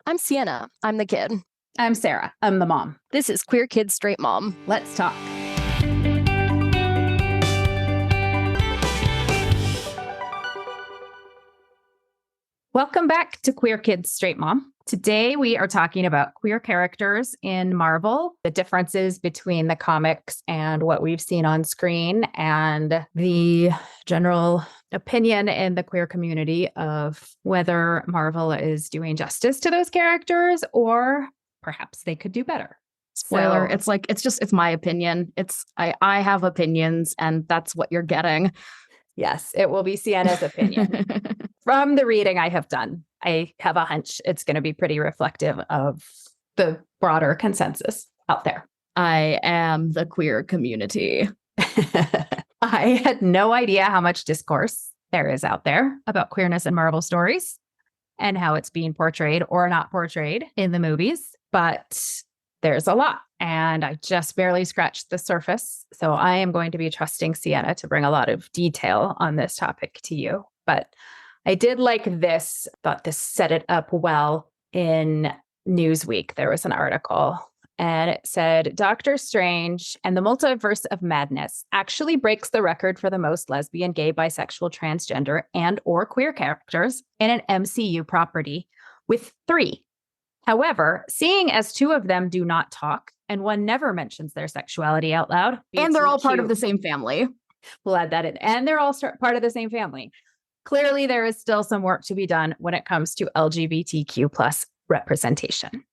I'm Sienna. I'm the kid. I'm Sarah. I'm the mom. This is Queer Kid Straight Mom. Let's talk. Welcome back to Queer Kids Straight Mom. Today we are talking about queer characters in Marvel, the differences between the comics and what we've seen on screen, and the general opinion in the queer community of whether Marvel is doing justice to those characters or perhaps they could do better. Spoiler, it's my opinion. I have opinions and that's what you're getting. Yes, it will be Sienna's opinion. From the reading I have done, I have a hunch it's going to be pretty reflective of the broader consensus out there. I am the queer community. I had no idea how much discourse there is out there about queerness in Marvel stories and how it's being portrayed or not portrayed in the movies, but there's a lot. And I just barely scratched the surface. So I am going to be trusting Sienna to bring a lot of detail on this topic to you. But I did like this, thought this set it up well in Newsweek. There was an article and it said, Doctor Strange and the Multiverse of Madness actually breaks the record for the most lesbian, gay, bisexual, transgender, and or queer characters in an MCU property with 3. However, seeing as 2 of them do not talk and one never mentions their sexuality out loud. And they're all part of the same family. We'll add that in. And they're all part of the same family. Clearly, there is still some work to be done when it comes to LGBTQ plus representation.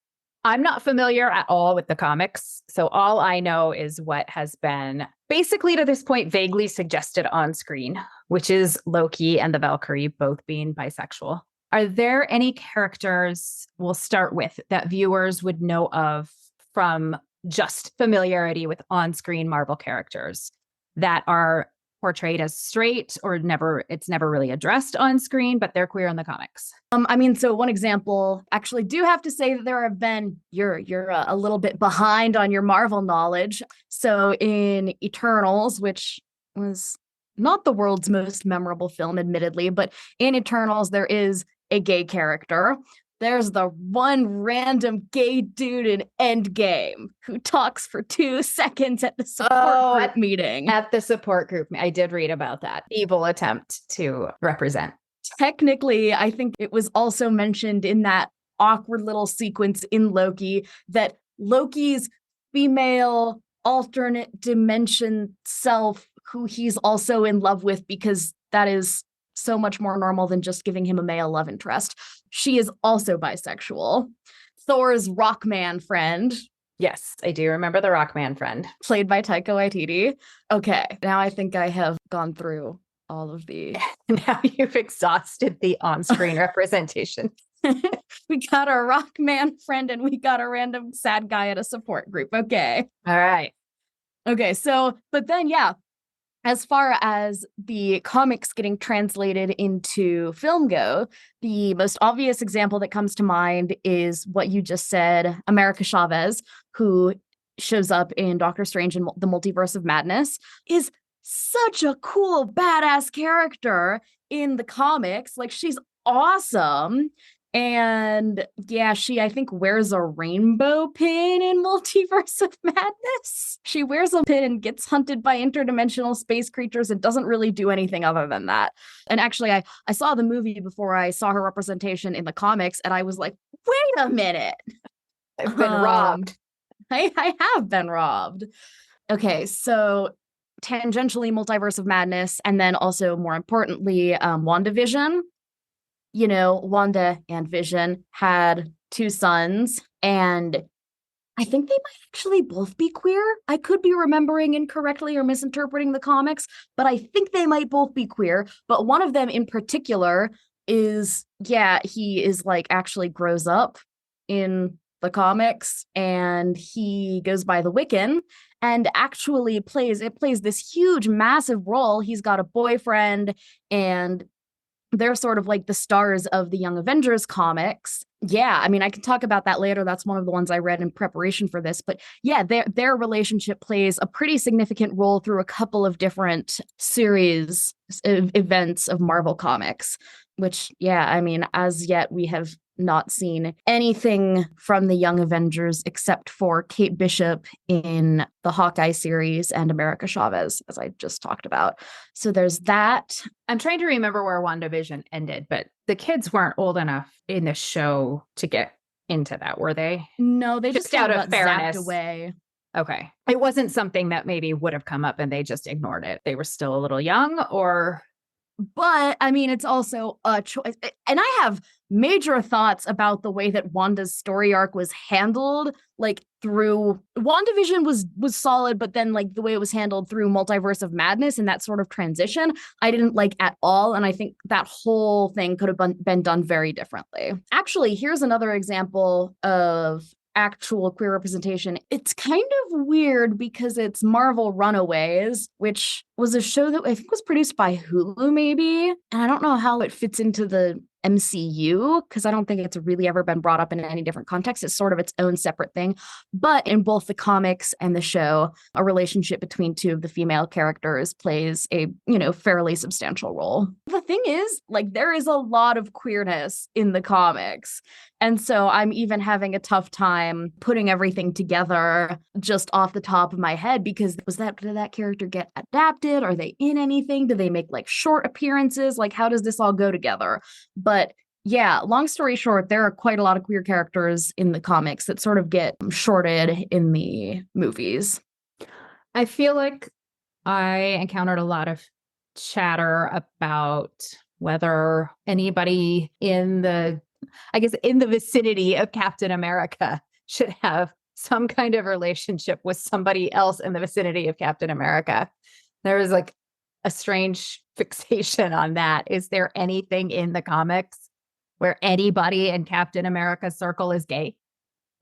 I'm not familiar at all with the comics, so all I know is what has been basically to this point vaguely suggested on screen, which is Loki and the Valkyrie both being bisexual. Are there any characters we'll start with that viewers would know of from just familiarity with on-screen Marvel characters that are portrayed as straight or it's never really addressed on screen, but they're queer in the comics? So one example, actually do have to say that there have been, you're a little bit behind on your Marvel knowledge. So in Eternals, which was not the world's most memorable film, admittedly, but in Eternals, there is a gay character. There's the one random gay dude in Endgame who talks for 2 seconds at the support group meeting. At the support group. I did read about that. Evil attempt to represent. Technically, I think it was also mentioned in that awkward little sequence in Loki that Loki's female alternate dimension self, who he's also in love with because that is so much more normal than just giving him a male love interest. She is also bisexual. Thor's Rockman friend. Yes, I do remember the Rockman friend. Played by Taika Waititi. Okay, now I think I have gone through all of the... Now you've exhausted the on-screen representation. We got a Rockman friend and we got a random sad guy at a support group. Okay. All right. Okay, so, but then, yeah, as far as the comics getting translated into film go, the most obvious example that comes to mind is what you just said, America Chavez, who shows up in Doctor Strange and the Multiverse of Madness, is such a cool, badass character in the comics. Like, she's awesome. And yeah, she, I think, wears a rainbow pin in Multiverse of Madness. She wears a pin and gets hunted by interdimensional space creatures and doesn't really do anything other than that. And actually, I saw the movie before I saw her representation in the comics, and I was like, wait a minute. I've been robbed. I have been robbed. Okay, so tangentially Multiverse of Madness, and then also, more importantly, WandaVision. You know, Wanda and Vision had 2 sons, and I think they might actually both be queer. I could be remembering incorrectly or misinterpreting the comics, but I think they might both be queer. But one of them in particular is, he is like actually grows up in the comics, and he goes by the Wiccan and actually plays this huge, massive role. He's got a boyfriend, and they're sort of like the stars of the Young Avengers comics. Yeah, I mean, I can talk about that later. That's one of the ones I read in preparation for this. But yeah, their relationship plays a pretty significant role through a couple of different series events of Marvel Comics, which, yeah, I mean, as yet we have not seen anything from the Young Avengers except for Kate Bishop in the Hawkeye series and America Chavez, as I just talked about. So there's that. I'm trying to remember where WandaVision ended, but the kids weren't old enough in the show to get into that, were they? No, they just out kind of of got fairness. zapped away. Okay. It wasn't something that maybe would have come up and they just ignored it. They were still a little young, or But I mean, it's also a choice. And I have major thoughts about the way that Wanda's story arc was handled, like through WandaVision was solid, but then like the way it was handled through Multiverse of Madness and that sort of transition, I didn't like at all. And I think that whole thing could have been done very differently. Actually, here's another example of actual queer representation. It's kind of weird because it's Marvel Runaways, which was a show that I think was produced by Hulu, maybe. And I don't know how it fits into the MCU because I don't think it's really ever been brought up in any different context. It's sort of its own separate thing. But in both the comics and the show, a relationship between two of the female characters plays a, fairly substantial role. The thing is, like, there is a lot of queerness in the comics. And so I'm even having a tough time putting everything together just off the top of my head because did that character get adapted? Are they in anything? Do they make like short appearances? Like, how does this all go together? But yeah, long story short, there are quite a lot of queer characters in the comics that sort of get shorted in the movies. I feel like I encountered a lot of chatter about whether anybody in the vicinity of Captain America should have some kind of relationship with somebody else in the vicinity of Captain America. There was like a strange fixation on that. Is there anything in the comics where anybody in Captain America's circle is gay?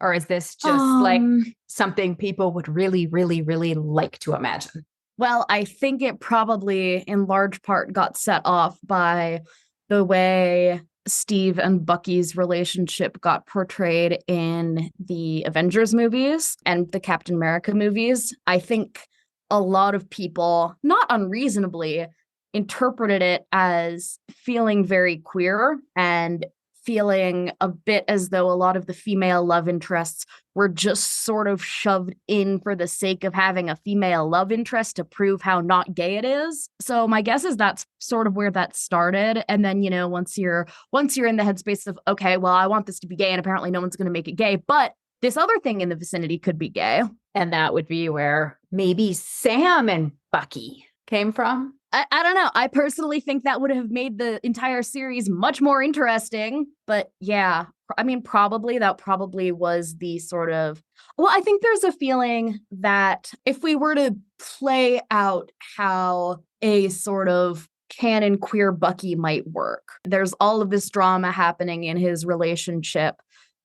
Or is this just like something people would really, really, really like to imagine? Well, I think it probably in large part got set off by the way Steve and Bucky's relationship got portrayed in the Avengers movies and the Captain America movies. I think a lot of people, not unreasonably, interpreted it as feeling very queer and feeling a bit as though a lot of the female love interests were just sort of shoved in for the sake of having a female love interest to prove how not gay it is. So my guess is that's sort of where that started. And then, once you're in the headspace of, okay, well, I want this to be gay and apparently no one's going to make it gay, but this other thing in the vicinity could be gay. And that would be where maybe Sam and Bucky came from. I don't know. I personally think that would have made the entire series much more interesting. But yeah, I mean, that probably was the sort of, well, I think there's a feeling that if we were to play out how a sort of canon queer Bucky might work, there's all of this drama happening in his relationship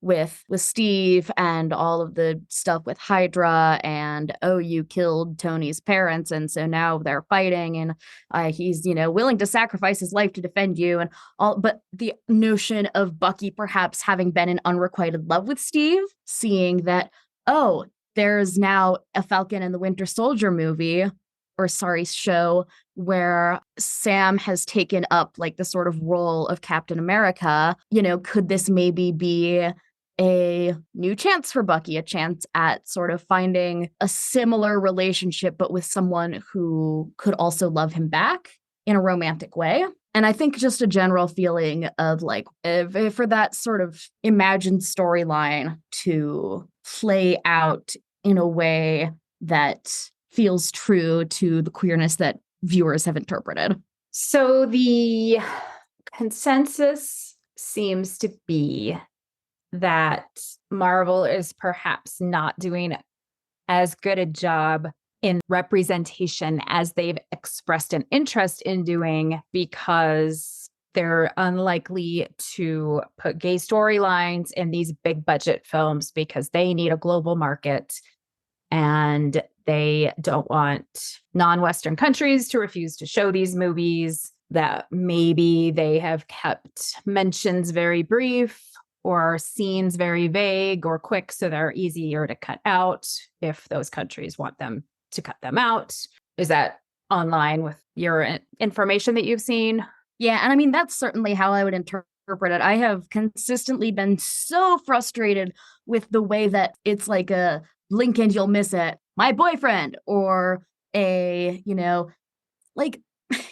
with Steve and all of the stuff with Hydra and, oh, you killed Tony's parents. And so now they're fighting and he's, willing to sacrifice his life to defend you and all. But the notion of Bucky perhaps having been in unrequited love with Steve, seeing that, oh, there's now a Falcon and the Winter Soldier show where Sam has taken up like the sort of role of Captain America. Could this maybe be a new chance for Bucky, a chance at sort of finding a similar relationship, but with someone who could also love him back in a romantic way? And I think just a general feeling of like, for that sort of imagined storyline to play out in a way that feels true to the queerness that viewers have interpreted. So the consensus seems to be that Marvel is perhaps not doing as good a job in representation as they've expressed an interest in doing because they're unlikely to put gay storylines in these big budget films because they need a global market and they don't want non-Western countries to refuse to show these movies, that maybe they have kept mentions very brief or scenes very vague or quick, so they're easier to cut out if those countries want them to cut them out. Is that online with your information that you've seen? Yeah, and I mean, that's certainly how I would interpret interpret it. I have consistently been so frustrated with the way that it's like a blink and you'll miss it, my boyfriend, or a, like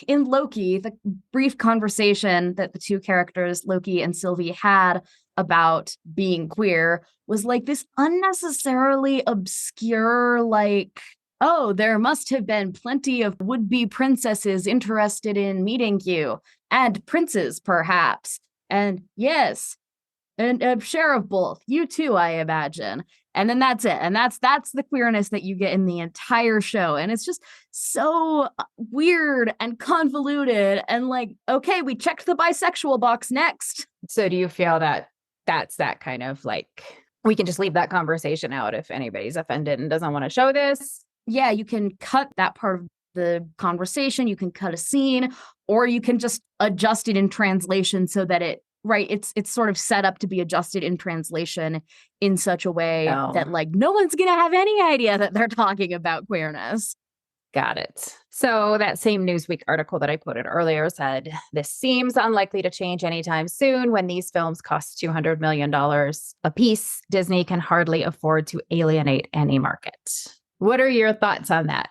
in Loki, the brief conversation that the two characters, Loki and Sylvie, had about being queer was like this unnecessarily obscure, like, oh, there must have been plenty of would be princesses interested in meeting you, and princes, perhaps. And yes, and a share of both. You too, I imagine. And then that's it. And that's the queerness that you get in the entire show. And it's just so weird and convoluted. And like, okay, we checked the bisexual box next. So do you feel that that's that kind of like, we can just leave that conversation out if anybody's offended and doesn't want to show this? Yeah, you can cut that part of the conversation, you can cut a scene, or you can just adjust it in translation so that it's sort of set up to be adjusted in translation in such a way that like no one's gonna have any idea that they're talking about queerness. Got it. So that same Newsweek article that I quoted earlier said, this seems unlikely to change anytime soon. When these films cost $200 million a piece, Disney can hardly afford to alienate any market. What are your thoughts on that?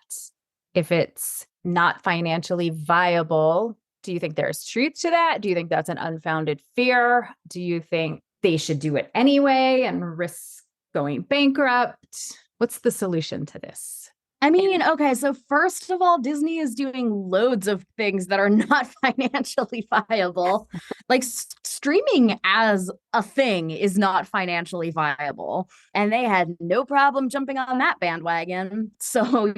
If it's not financially viable, do you think there's truth to that? Do you think that's an unfounded fear? Do you think they should do it anyway and risk going bankrupt? What's the solution to this? I mean, okay, so first of all, Disney is doing loads of things that are not financially viable. Like streaming as a thing is not financially viable. And they had no problem jumping on that bandwagon. So,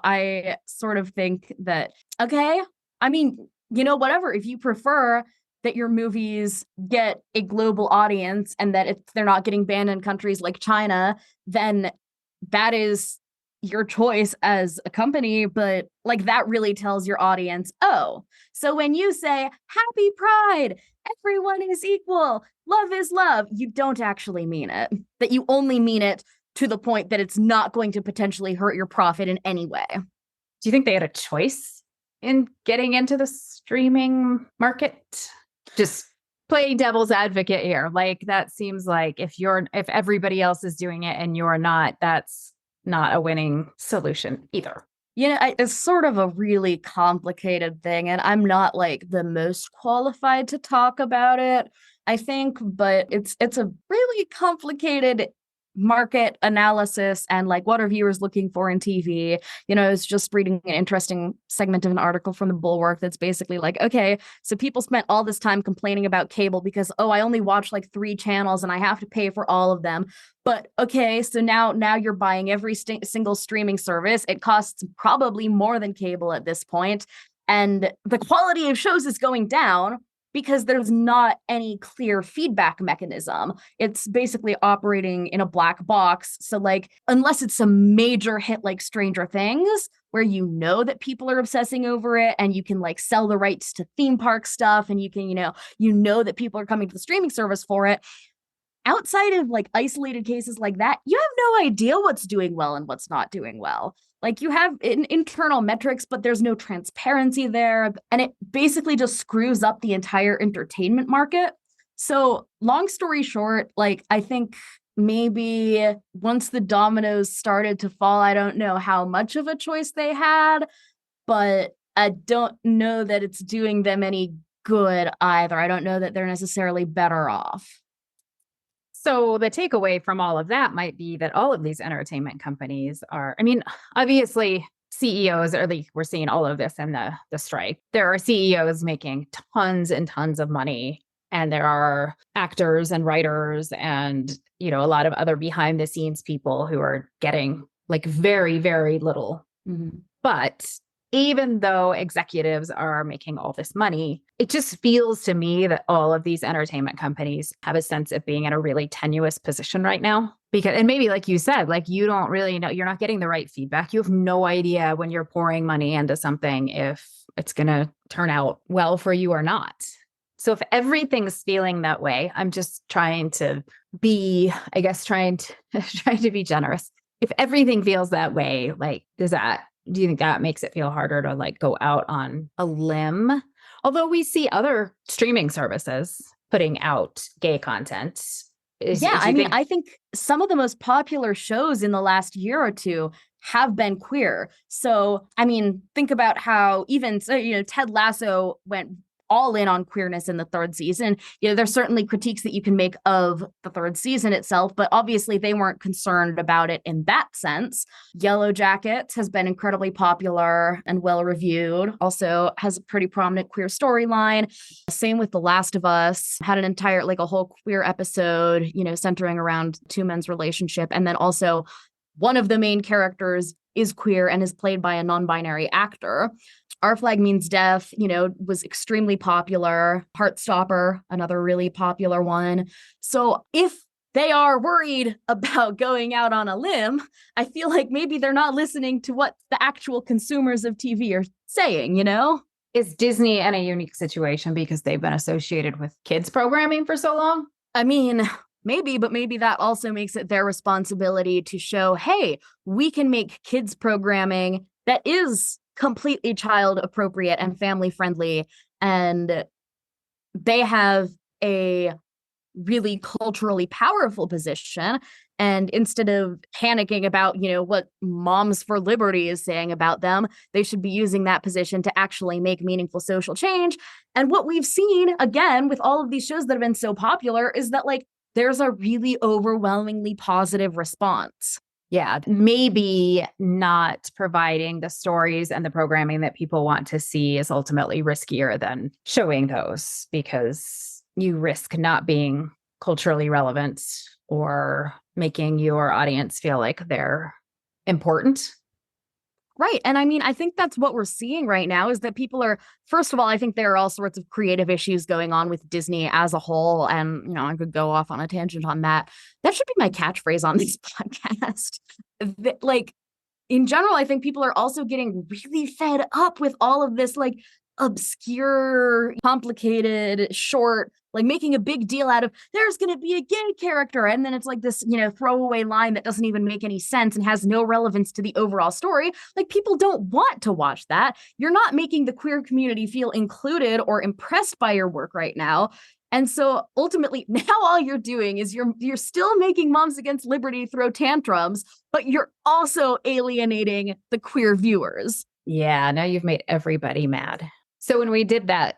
I sort of think that, okay, I mean, whatever, if you prefer that your movies get a global audience and that if they're not getting banned in countries like China, then that is your choice as a company. But like that really tells your audience, oh, so when you say happy pride, everyone is equal, love is love, you don't actually mean it. That you only mean it to the point that it's not going to potentially hurt your profit in any way. Do you think they had a choice in getting into the streaming market? Just playing devil's advocate here. Like that seems like if everybody else is doing it and you're not, that's not a winning solution either. It's sort of a really complicated thing, and I'm not like the most qualified to talk about it, I think, but it's a really complicated market analysis and like what are viewers looking for in TV. I was just reading an interesting segment of an article from the Bulwark that's basically like, okay, so people spent all this time complaining about cable because, oh, I only watch like 3 channels and I have to pay for all of them. But okay, so now you're buying every single streaming service. It costs probably more than cable at this point, and the quality of shows is going down because there's not any clear feedback mechanism. It's basically operating in a black box. So like, unless it's a major hit like Stranger Things, where that people are obsessing over it and you can like sell the rights to theme park stuff and you can, that people are coming to the streaming service for it. Outside of like isolated cases like that, you have no idea what's doing well and what's not doing well. Like you have internal metrics, but there's no transparency there. And it basically just screws up the entire entertainment market. So long story short, like I think maybe once the dominoes started to fall, I don't know how much of a choice they had, but I don't know that it's doing them any good either. I don't know that they're necessarily better off. So the takeaway from all of that might be that all of these entertainment companies are, obviously CEOs are we're seeing all of this in the strike. There are CEOs making tons and tons of money, and there are actors and writers and, a lot of other behind the scenes people who are getting like very, very little. Mm-hmm. But even though executives are making all this money, it just feels to me that all of these entertainment companies have a sense of being in a really tenuous position right now. And maybe like you said, like you don't really know, you're not getting the right feedback. You have no idea when you're pouring money into something if it's going to turn out well for you or not. So if everything's feeling that way, I'm just trying to be, trying to be generous. If everything feels that way, like do you think that makes it feel harder to like go out on a limb? Although we see other streaming services putting out gay content. Yeah, Do I you mean, think? I think some of the most popular shows in the last year or two have been queer. So, I mean, think about how even so, Ted Lasso went all in on queerness in the third season. There's certainly critiques that you can make of the third season itself, but obviously they weren't concerned about it in that sense. Yellow Jackets has been incredibly popular and well reviewed. Also has a pretty prominent queer storyline. Same with The Last of Us, had an entire, like a whole queer episode, centering around two men's relationship. And then also one of the main characters is queer and is played by a non-binary actor. Our Flag Means Death, was extremely popular. Heartstopper, another really popular one. So if they are worried about going out on a limb, I feel like maybe they're not listening to what the actual consumers of TV are saying, Is Disney in a unique situation because they've been associated with kids programming for so long? I mean, maybe, but maybe that also makes it their responsibility to show, hey, we can make kids programming that is completely child appropriate and family friendly. And they have a really culturally powerful position. And instead of panicking about, what Moms for Liberty is saying about them, they should be using that position to actually make meaningful social change. And what we've seen, again, with all of these shows that have been so popular is that, like, there's a really overwhelmingly positive response. Yeah, maybe not providing the stories and the programming that people want to see is ultimately riskier than showing those, because you risk not being culturally relevant or making your audience feel like they're important. Right. And I mean, I think that's what we're seeing right now is that people are, first of all, I think there are all sorts of creative issues going on with Disney as a whole. And, I could go off on a tangent on that. That should be my catchphrase on this podcast. Like, in general, I think people are also getting really fed up with all of this, like, obscure, complicated, short, like making a big deal out of there's going to be a gay character. And then it's like this, throwaway line that doesn't even make any sense and has no relevance to the overall story. Like, people don't want to watch that. You're not making the queer community feel included or impressed by your work right now. And so ultimately, now all you're doing is you're still making Moms Against Liberty throw tantrums, but you're also alienating the queer viewers. Yeah, now you've made everybody mad. So when we did that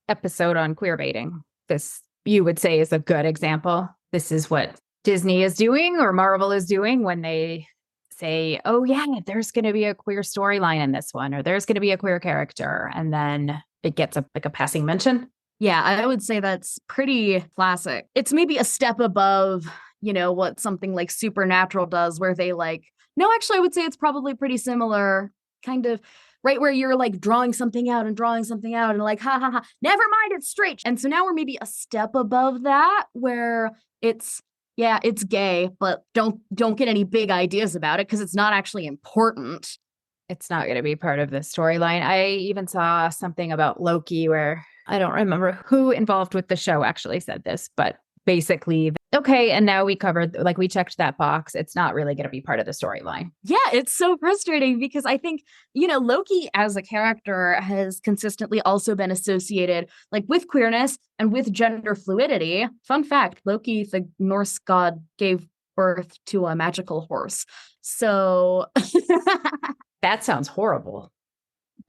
episode on queer baiting, this you would say is a good example. This is what Disney is doing or Marvel is doing when they say, oh yeah, there's going to be a queer storyline in this one, or there's going to be a queer character. And then it gets like a passing mention. Yeah, I would say that's pretty classic. It's maybe a step above, what something like Supernatural does, where they no, actually, I would say it's probably pretty similar, kind of right where you're like drawing something out and like, ha ha ha, never mind, it's straight. And so now we're maybe a step above that where it's gay, but don't get any big ideas about it because it's not actually important. It's not going to be part of the storyline. I even saw something about Loki where I don't remember who involved with the show actually said this, but basically, okay, and now we covered, like, we checked that box. It's not really going to be part of the storyline. Yeah, it's so frustrating because I think, Loki as a character has consistently also been associated like with queerness and with gender fluidity. Fun fact, Loki, the Norse god, gave birth to a magical horse. So That sounds horrible.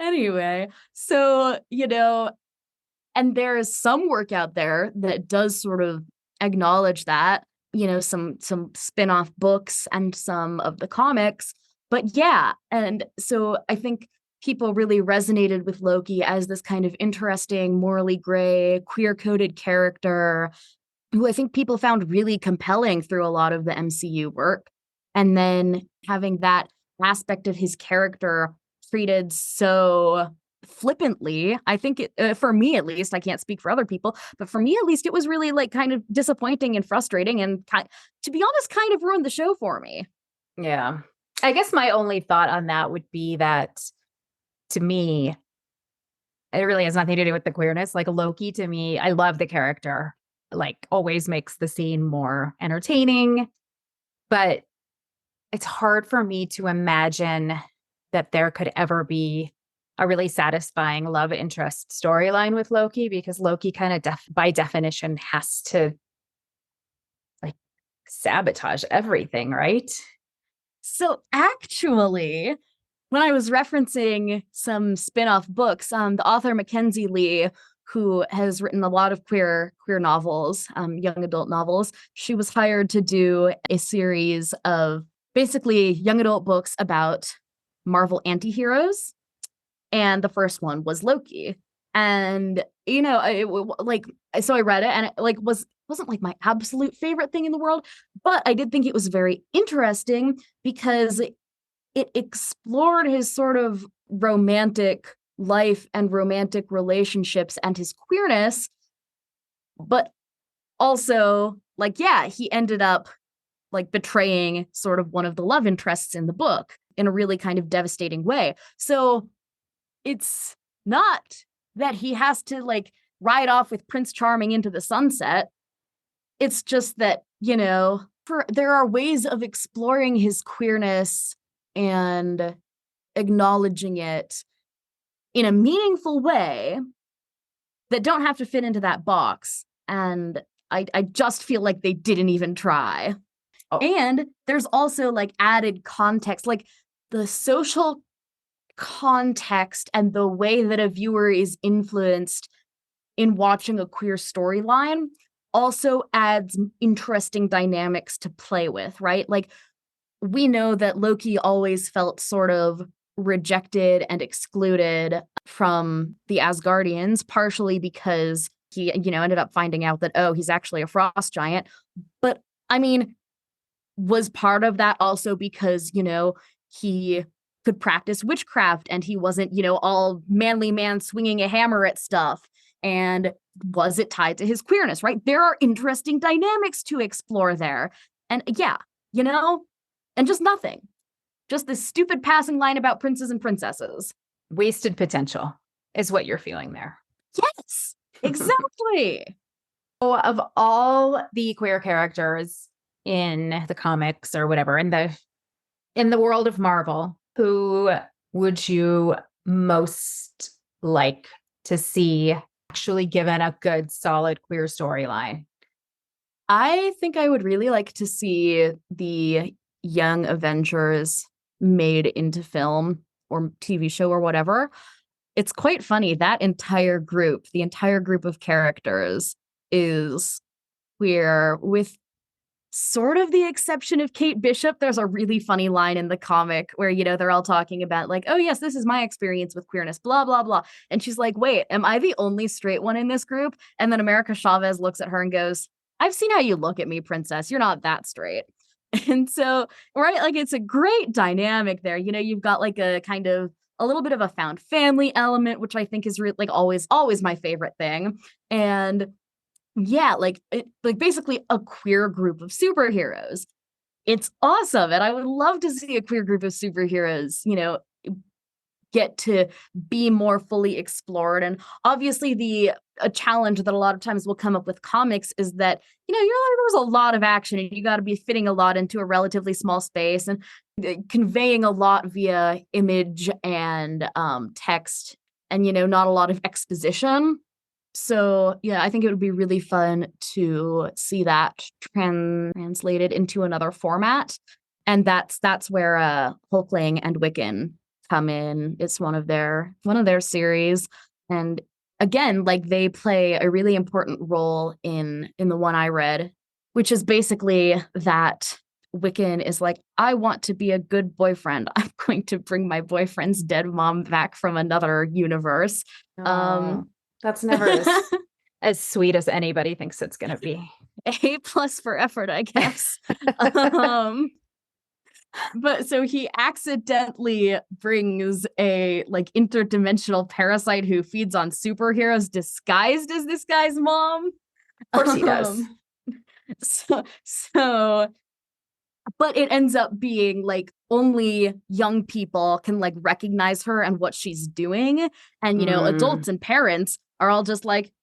anyway, so, and there is some work out there that does sort of acknowledge that, some spin-off books and some of the comics. But yeah, and so I think people really resonated with Loki as this kind of interesting, morally gray, queer-coded character who I think people found really compelling through a lot of the MCU work. And then having that aspect of his character treated so flippantly, I think for me at least, I can't speak for other people, but for me at least, it was really like kind of disappointing and frustrating, and to be honest, kind of ruined the show for me. Yeah. I guess my only thought on that would be that, to me, it really has nothing to do with the queerness. Like, Loki, to me, I love the character, like, always makes the scene more entertaining, but it's hard for me to imagine that there could ever be a really satisfying love interest storyline with Loki, because Loki kind of by definition has to like sabotage everything, right? So actually, when I was referencing some spin-off books, the author Mackenzie Lee, who has written a lot of queer novels, young adult novels, she was hired to do a series of basically young adult books about Marvel antiheroes, and the first one was Loki. And so I read it, and it wasn't like my absolute favorite thing in the world, but I did think it was very interesting because it explored his sort of romantic life and romantic relationships and his queerness, but also he ended up like betraying sort of one of the love interests in the book in a really kind of devastating way. So it's not that he has to like ride off with Prince Charming into the sunset. It's just that, there are ways of exploring his queerness and acknowledging it in a meaningful way that don't have to fit into that box. And I just feel like they didn't even try. Oh. And there's also like added context, like the social context and the way that a viewer is influenced in watching a queer storyline also adds interesting dynamics to play with, right? Like, we know that Loki always felt sort of rejected and excluded from the Asgardians, partially because he, ended up finding out that, oh, he's actually a frost giant. But I mean, was part of that also because, he could practice witchcraft and he wasn't, all manly man swinging a hammer at stuff? And was it tied to his queerness, right? There are interesting dynamics to explore there. And yeah, and just nothing. Just this stupid passing line about princes and princesses. Wasted potential is what you're feeling there. Yes, exactly. So of all the queer characters in the comics or whatever, in the world of Marvel, who would you most like to see actually given a good, solid queer storyline? I think I would really like to see the Young Avengers made into film or TV show or whatever. It's quite funny. That entire group, the entire group of characters is queer, with sort of the exception of Kate Bishop. There's a really funny line in the comic where, they're all talking about like, oh yes, this is my experience with queerness, blah, blah, blah. And she's like, wait, am I the only straight one in this group? And then America Chavez looks at her and goes, I've seen how you look at me, princess. You're not that straight. And so, right, like it's a great dynamic there. You've got like a kind of a little bit of a found family element, which I think is like always my favorite thing. And yeah, like basically a queer group of superheroes. It's awesome. And I would love to see a queer group of superheroes, get to be more fully explored. And obviously a challenge that a lot of times will come up with comics is that, there's a lot of action and you got to be fitting a lot into a relatively small space and conveying a lot via image and text and, not a lot of exposition. So yeah, I think it would be really fun to see that translated into another format. And that's where Hulkling and Wiccan come in. It's one of their series. And again, like they play a really important role in the one I read, which is basically that Wiccan is like, I want to be a good boyfriend. I'm going to bring my boyfriend's dead mom back from another universe. That's never as sweet as anybody thinks it's going to be. A+ for effort, I guess. But so he accidentally brings a like interdimensional parasite who feeds on superheroes disguised as this guy's mom. Of course he does. So, but it ends up being like only young people can like recognize her and what she's doing. And, adults and parents are all just like,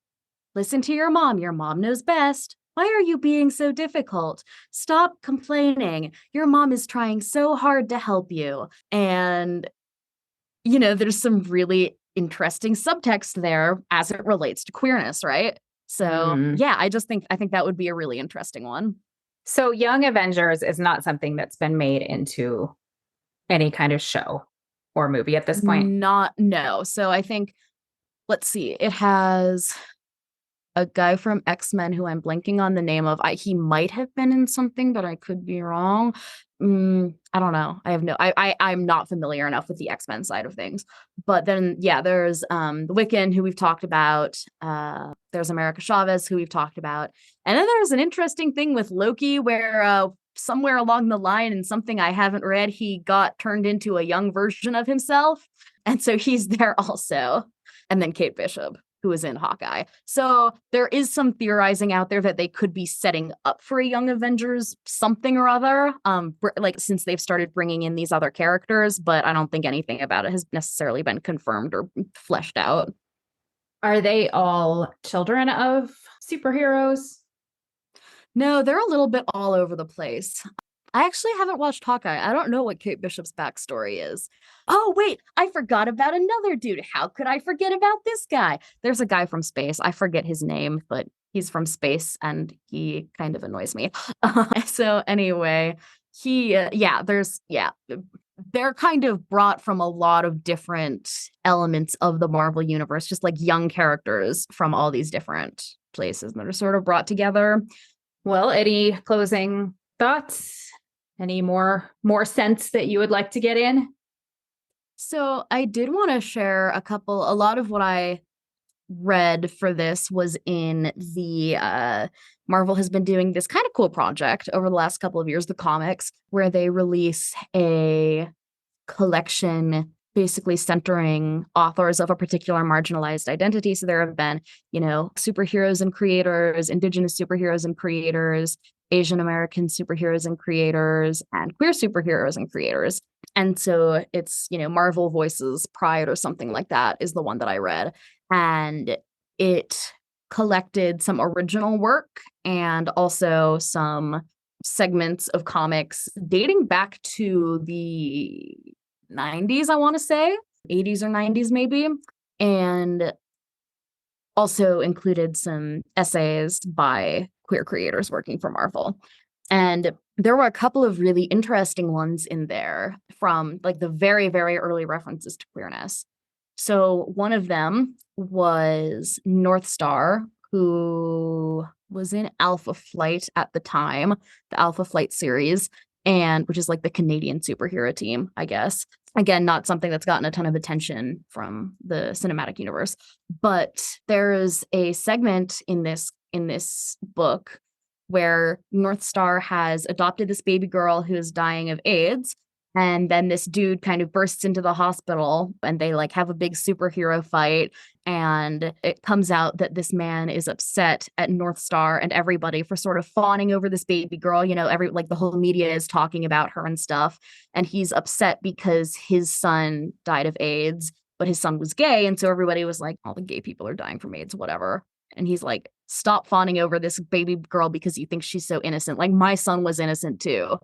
listen to your mom. Your mom knows best. Why are you being so difficult? Stop complaining. Your mom is trying so hard to help you. And there's some really interesting subtext there as it relates to queerness, right? So Mm. yeah, I think that would be a really interesting one. So Young Avengers is not something that's been made into any kind of show or movie at this point. Not no. So I think let's see, it has a guy from X-Men who I'm blanking on the name of. He might have been in something, but I could be wrong. I don't know. I have no. I'm not familiar enough with the X-Men side of things. But then yeah, there's the Wiccan who we've talked about. There's America Chavez who we've talked about, and then there's an interesting thing with Loki where somewhere along the line in something I haven't read, he got turned into a young version of himself, and so he's there also. And then Kate Bishop, who is in Hawkeye. So there is some theorizing out there that they could be setting up for a Young Avengers something or other, like since they've started bringing in these other characters, but I don't think anything about it has necessarily been confirmed or fleshed out. Are they all children of superheroes? No, they're a little bit all over the place. I actually haven't watched Hawkeye. I don't know what Kate Bishop's backstory is. Oh, wait, I forgot about another dude. How could I forget about this guy? There's a guy from space. I forget his name, but he's from space and he kind of annoys me. So, anyway, they're kind of brought from a lot of different elements of the Marvel universe, just like young characters from all these different places that are sort of brought together. Well, any closing thoughts? Any more sense that you would like to get in? So I did want to share a lot of what I read for this was in the Marvel has been doing this kind of cool project over the last couple of years, the comics, where they release a collection basically centering authors of a particular marginalized identity. So there have been, superheroes and creators, indigenous superheroes and creators, Asian American superheroes and creators, and queer superheroes and creators. And so it's, Marvel Voices Pride or something like that is the one that I read. And it collected some original work and also some segments of comics dating back to the 90s, I want to say, 80s or 90s maybe, and also included some essays by queer creators working for Marvel. And there were a couple of really interesting ones in there from like the very, very early references to queerness. So one of them was North Star, who was in Alpha Flight at the time, the Alpha Flight series, and which is like the Canadian superhero team, I guess. Again, not something that's gotten a ton of attention from the cinematic universe, but there's a segment in this book where North Star has adopted this baby girl who is dying of AIDS. And then this dude kind of bursts into the hospital and they like have a big superhero fight. And it comes out that this man is upset at North Star and everybody for sort of fawning over this baby girl. The whole media is talking about her and stuff. And he's upset because his son died of AIDS, but his son was gay. And so everybody was like, all the gay people are dying from AIDS, whatever. And he's like, stop fawning over this baby girl because you think she's so innocent. Like, my son was innocent too.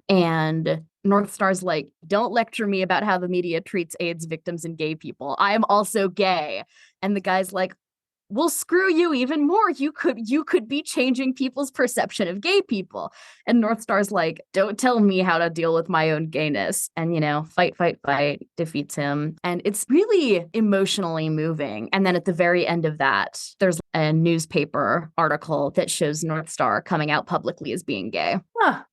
And North Star's like, don't lecture me about how the media treats AIDS victims and gay people. I am also gay. And the guy's like, well, screw you even more. You could be changing people's perception of gay people. And North Star's like, don't tell me how to deal with my own gayness. And, fight, defeats him. And it's really emotionally moving. And then at the very end of that, there's a newspaper article that shows North Star coming out publicly as being gay.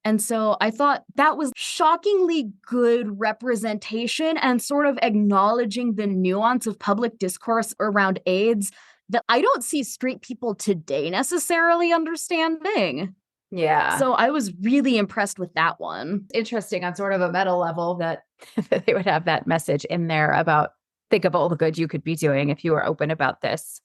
And so I thought that was shockingly good representation and sort of acknowledging the nuance of public discourse around AIDS that I don't see straight people today necessarily understanding. Yeah. So I was really impressed with that one. Interesting on sort of a meta level that they would have that message in there about think of all the good you could be doing if you were open about this.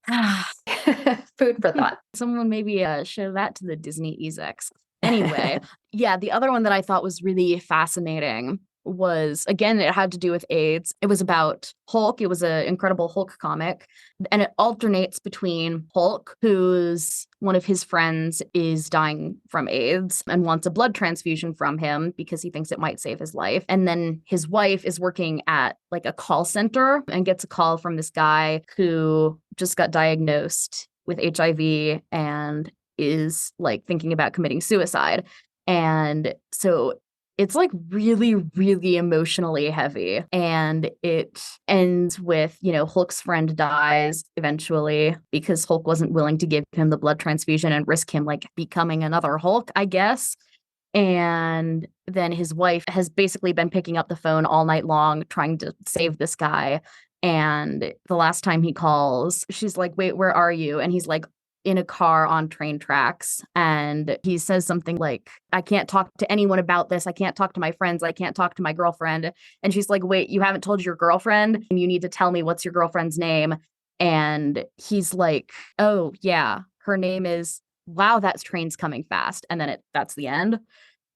Food for thought. Someone maybe show that to the Disney execs. Anyway, yeah, the other one that I thought was really fascinating was, again, it had to do with AIDS. It was about Hulk. It was an Incredible Hulk comic. And it alternates between Hulk, who's one of his friends is dying from AIDS and wants a blood transfusion from him because he thinks it might save his life. And then his wife is working at like a call center and gets a call from this guy who just got diagnosed with HIV and is like thinking about committing suicide. And so it's like really, really emotionally heavy. And it ends with, Hulk's friend dies eventually because Hulk wasn't willing to give him the blood transfusion and risk him like becoming another Hulk, I guess. And then his wife has basically been picking up the phone all night long trying to save this guy. And the last time he calls, she's like, "Wait, where are you?" And he's like, in a car on train tracks. And he says something like, "I can't talk to anyone about this. I can't talk to my friends. I can't talk to my girlfriend." And she's like, "Wait, you haven't told your girlfriend? You need to tell me what's your girlfriend's name." And he's like, "Oh, yeah, her name is," wow, that train's coming fast. And then that's the end.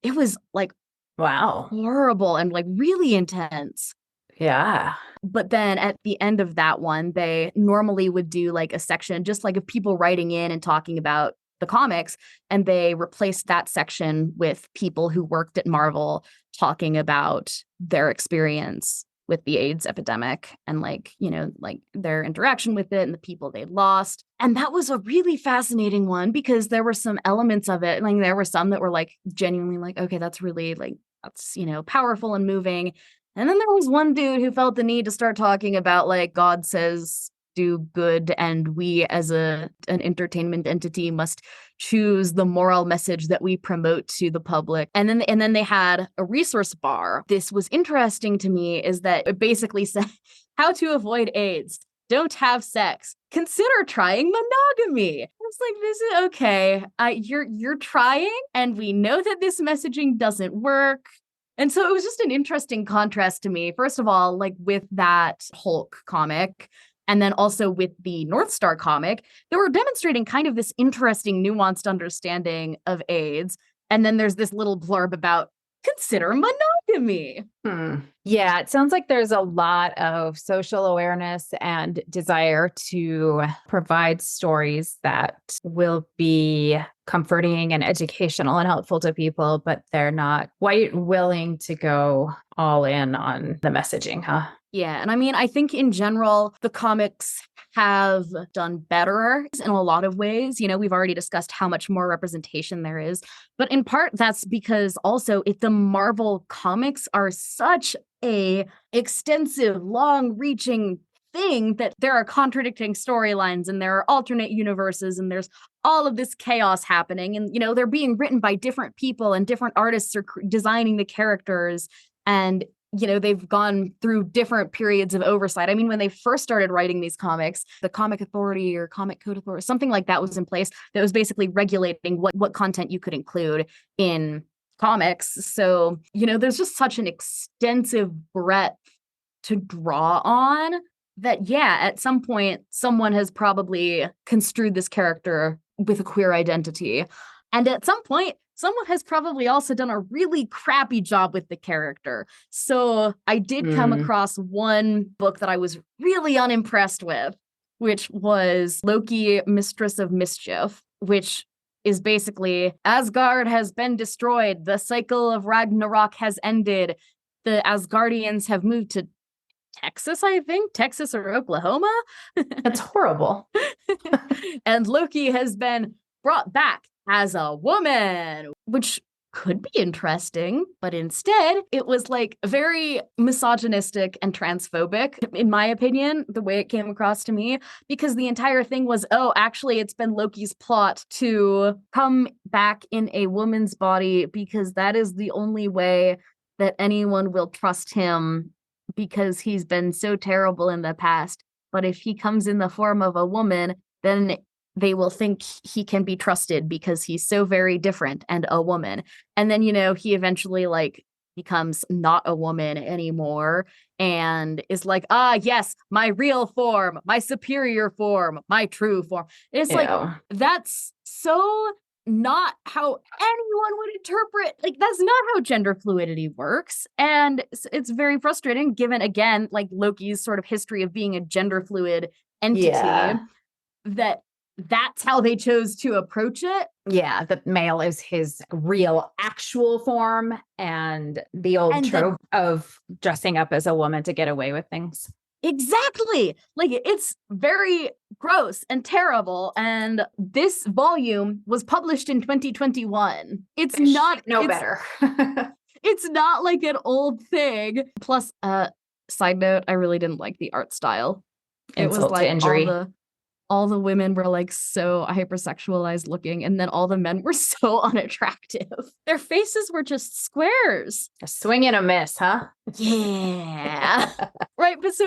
It was like, Wow. horrible and like really intense. Yeah. But then at the end of that one, they normally would do like a section just like of people writing in and talking about the comics. And they replaced that section with people who worked at Marvel talking about their experience with the AIDS epidemic and like, like their interaction with it and the people they lost. And that was a really fascinating one because there were some elements of it. Like there were some that were like genuinely like, okay, that's really like, that's, powerful and moving. And then there was one dude who felt the need to start talking about like God says do good and we as an entertainment entity must choose the moral message that we promote to the public. And then they had a resource bar. This was interesting to me is that it basically said how to avoid AIDS. Don't have sex. Consider trying monogamy. It's like, this is okay. You're trying and we know that this messaging doesn't work. And so it was just an interesting contrast to me. First of all, like with that Hulk comic, and then also with the North Star comic, they were demonstrating kind of this interesting, nuanced understanding of AIDS. And then there's this little blurb about consider monogamy. Yeah, it sounds like there's a lot of social awareness and desire to provide stories that will be comforting and educational and helpful to people, but they're not quite willing to go all in on the messaging, huh? Yeah, and I mean, I think in general, the comics have done better in a lot of ways. We've already discussed how much more representation there is, but in part that's because also if the Marvel comics are such a extensive, long-reaching thing that there are contradicting storylines and there are alternate universes and there's all of this chaos happening and they're being written by different people and different artists are designing the characters and they've gone through different periods of oversight. I mean, when they first started writing these comics, the Comic Authority or Comic Code Authority, something like that was in place that was basically regulating what content you could include in comics. So, there's just such an extensive breadth to draw on that, yeah, at some point, someone has probably construed this character with a queer identity. And at some point, someone has probably also done a really crappy job with the character. So I did come across one book that I was really unimpressed with, which was Loki, Mistress of Mischief, which is basically Asgard has been destroyed. The cycle of Ragnarok has ended. The Asgardians have moved to Texas, I think, Texas or Oklahoma. That's horrible. And Loki has been brought back as a woman, which could be interesting, but instead it was like very misogynistic and transphobic, in my opinion, the way it came across to me, because the entire thing was, oh, actually, it's been Loki's plot to come back in a woman's body because that is the only way that anyone will trust him because he's been so terrible in the past. But if he comes in the form of a woman, then they will think he can be trusted because he's so very different and a woman. And then, he eventually like becomes not a woman anymore and is like, yes, my real form, my superior form, my true form. It's like, that's so not how anyone would interpret, like, that's not how gender fluidity works. And it's very frustrating given, again, like Loki's sort of history of being a gender fluid entity, Yeah. that that's how they chose to approach it. Yeah, the male is his real actual form, and the old And trope of dressing up as a woman to get away with things. exactly. Like, it's very gross and terrible. And this volume was published in 2021. It's not no better. it's not like an old thing. Plus, side note, I really didn't like the art style. It was Insult to like injury. all the women were like so hypersexualized looking, and then all the men were so unattractive. Their faces were just squares. A swing and a miss, huh? Yeah. Right. But so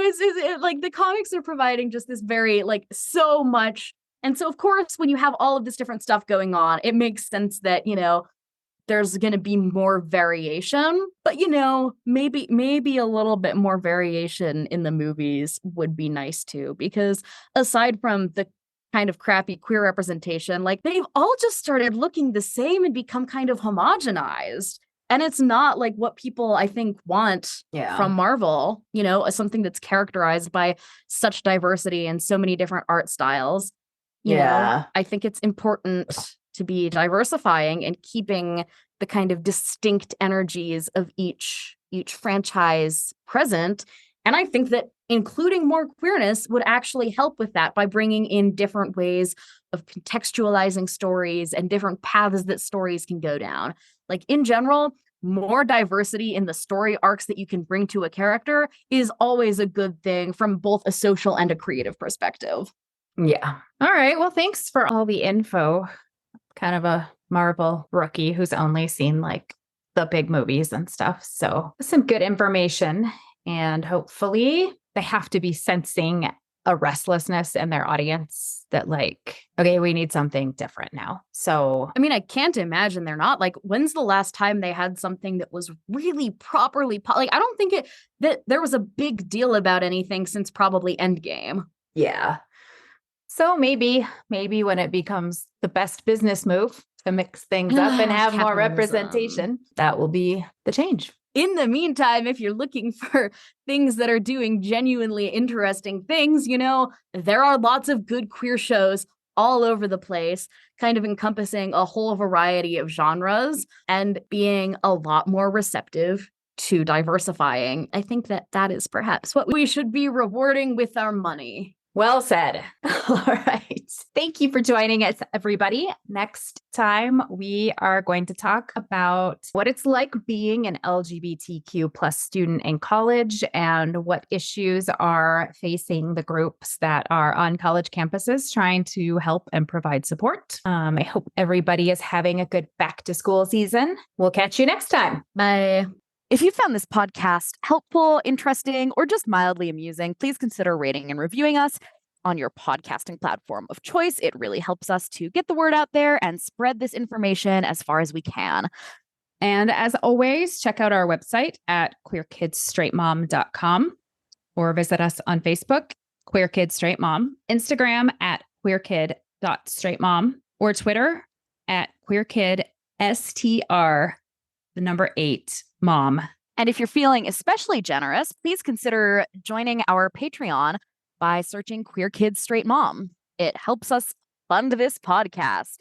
like the comics are providing just this very, like, so much. And so, of course, when you have all of this different stuff going on, it makes sense that, there's going to be more variation, but maybe a little bit more variation in the movies would be nice too, because aside from the kind of crappy queer representation, like, they've all just started looking the same and become kind of homogenized. And it's not like what people, I think, want from Marvel, as something that's characterized by such diversity and so many different art styles. I think it's important to be diversifying and keeping the kind of distinct energies of each franchise present. And I think that including more queerness would actually help with that by bringing in different ways of contextualizing stories and different paths that stories can go down. Like, in general, more diversity in the story arcs that you can bring to a character is always a good thing from both a social and a creative perspective. Yeah. All right. Well, thanks for all the info. Kind of a Marvel rookie who's only seen like the big movies and stuff. So some good information. And hopefully they have to be sensing a restlessness in their audience that, like, okay, we need something different now. So, I mean, I can't imagine they're not. Like, when's the last time they had something that was really properly, like, I don't think that there was a big deal about anything since probably Endgame. Yeah. So maybe when it becomes the best business move to mix things up and have more representation, that will be the change. In the meantime, if you're looking for things that are doing genuinely interesting things, there are lots of good queer shows all over the place, kind of encompassing a whole variety of genres and being a lot more receptive to diversifying. I think that is perhaps what we should be rewarding with our money. Well said. All right. Thank you for joining us, everybody. Next time, we are going to talk about what it's like being an LGBTQ plus student in college and what issues are facing the groups that are on college campuses trying to help and provide support. I hope everybody is having a good back to school season. We'll catch you next time. Bye. If you found this podcast helpful, interesting, or just mildly amusing, please consider rating and reviewing us on your podcasting platform of choice. It really helps us to get the word out there and spread this information as far as we can. And as always, check out our website at queerkidsstraightmom.com or visit us on Facebook, Queer Kid Straight Mom, Instagram at queerkid.straightmom, or Twitter at queerkidstr8 mom. And if you're feeling especially generous, please consider joining our Patreon by searching Queer Kids Straight Mom. It helps us fund this podcast.